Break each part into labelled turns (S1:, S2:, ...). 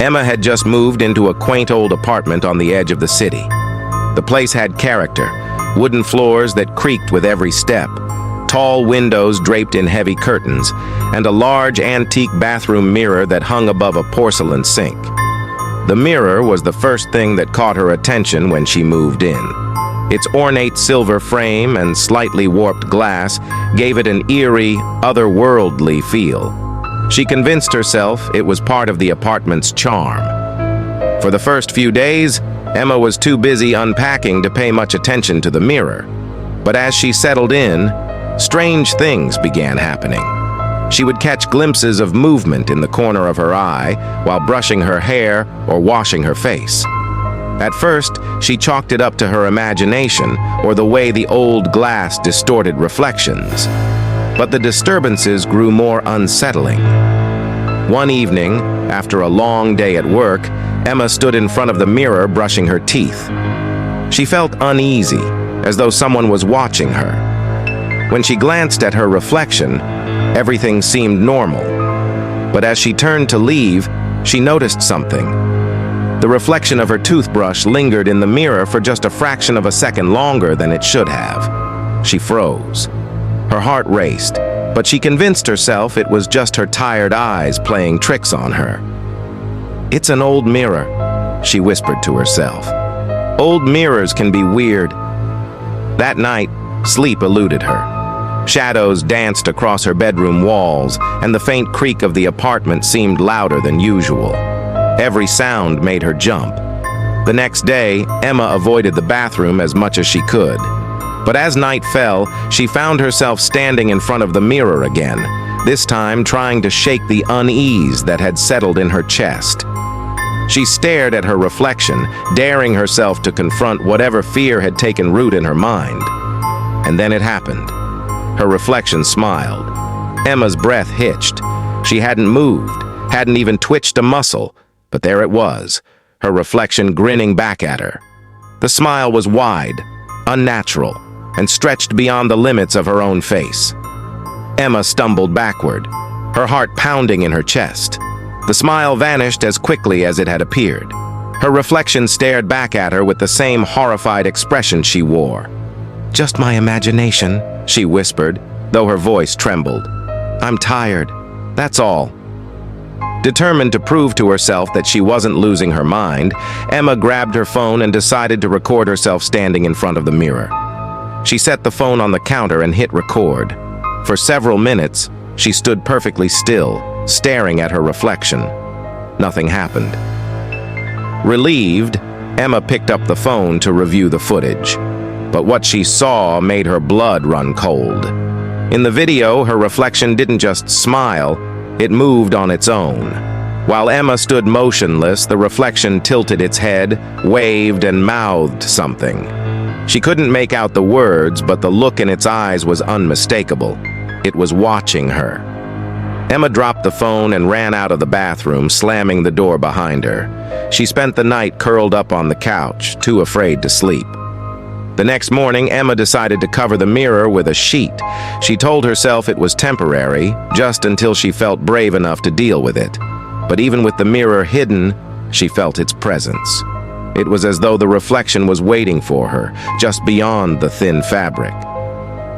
S1: Emma had just moved into a quaint old apartment on the edge of the city. The place had character, wooden floors that creaked with every step, tall windows draped in heavy curtains, and a large antique bathroom mirror that hung above a porcelain sink. The mirror was the first thing that caught her attention when she moved in. Its ornate silver frame and slightly warped glass gave it an eerie, otherworldly feel. She convinced herself it was part of the apartment's charm. For the first few days, Emma was too busy unpacking to pay much attention to the mirror. But as she settled in, strange things began happening. She would catch glimpses of movement in the corner of her eye while brushing her hair or washing her face. At first, she chalked it up to her imagination or the way the old glass distorted reflections. But the disturbances grew more unsettling. One evening, after a long day at work, Emma stood in front of the mirror brushing her teeth. She felt uneasy, as though someone was watching her. When she glanced at her reflection, everything seemed normal. But as she turned to leave, she noticed something. The reflection of her toothbrush lingered in the mirror for just a fraction of a second longer than it should have. She froze. Her heart raced, but she convinced herself it was just her tired eyes playing tricks on her. "It's an old mirror," she whispered to herself. "Old mirrors can be weird." That night, sleep eluded her. Shadows danced across her bedroom walls, and the faint creak of the apartment seemed louder than usual. Every sound made her jump. The next day, Emma avoided the bathroom as much as she could. But as night fell, she found herself standing in front of the mirror again, this time trying to shake the unease that had settled in her chest. She stared at her reflection, daring herself to confront whatever fear had taken root in her mind. And then it happened. Her reflection smiled. Emma's breath hitched. She hadn't moved, hadn't even twitched a muscle, but there it was, her reflection grinning back at her. The smile was wide, unnatural, and stretched beyond the limits of her own face. Emma stumbled backward, her heart pounding in her chest. The smile vanished as quickly as it had appeared. Her reflection stared back at her with the same horrified expression she wore. "Just my imagination," she whispered, though her voice trembled. "I'm tired, that's all." Determined to prove to herself that she wasn't losing her mind, Emma grabbed her phone and decided to record herself standing in front of the mirror. She set the phone on the counter and hit record. For several minutes, she stood perfectly still, staring at her reflection. Nothing happened. Relieved, Emma picked up the phone to review the footage. But what she saw made her blood run cold. In the video, her reflection didn't just smile, it moved on its own. While Emma stood motionless, the reflection tilted its head, waved, and mouthed something. She couldn't make out the words, but the look in its eyes was unmistakable. It was watching her. Emma dropped the phone and ran out of the bathroom, slamming the door behind her. She spent the night curled up on the couch, too afraid to sleep. The next morning, Emma decided to cover the mirror with a sheet. She told herself it was temporary, just until she felt brave enough to deal with it. But even with the mirror hidden, she felt its presence. It was as though the reflection was waiting for her, just beyond the thin fabric.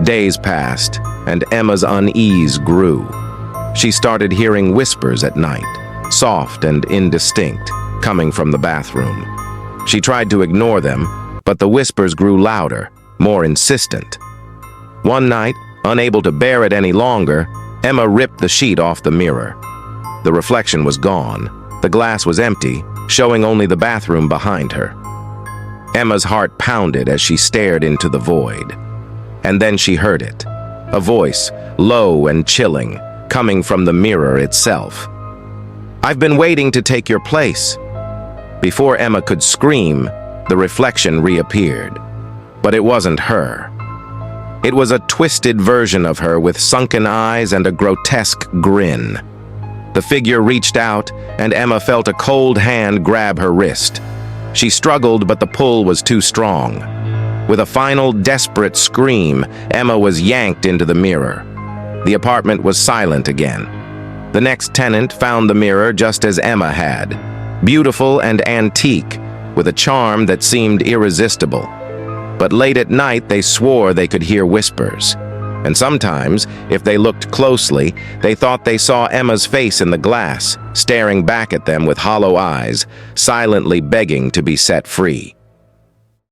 S1: Days passed, and Emma's unease grew. She started hearing whispers at night, soft and indistinct, coming from the bathroom. She tried to ignore them, but the whispers grew louder, more insistent. One night, unable to bear it any longer, Emma ripped the sheet off the mirror. The reflection was gone. The glass was empty, showing only the bathroom behind her. Emma's heart pounded as she stared into the void. And then she heard it, a voice, low and chilling, coming from the mirror itself. "I've been waiting to take your place." Before Emma could scream, the reflection reappeared. But it wasn't her. It was a twisted version of her with sunken eyes and a grotesque grin. The figure reached out, and Emma felt a cold hand grab her wrist. She struggled, but the pull was too strong. With a final, desperate scream, Emma was yanked into the mirror. The apartment was silent again. The next tenant found the mirror just as Emma had. beautiful and antique, with a charm that seemed irresistible. But late at night, they swore they could hear whispers. And sometimes, if they looked closely, they thought they saw Emma's face in the glass, staring back at them with hollow eyes, silently begging to be set free.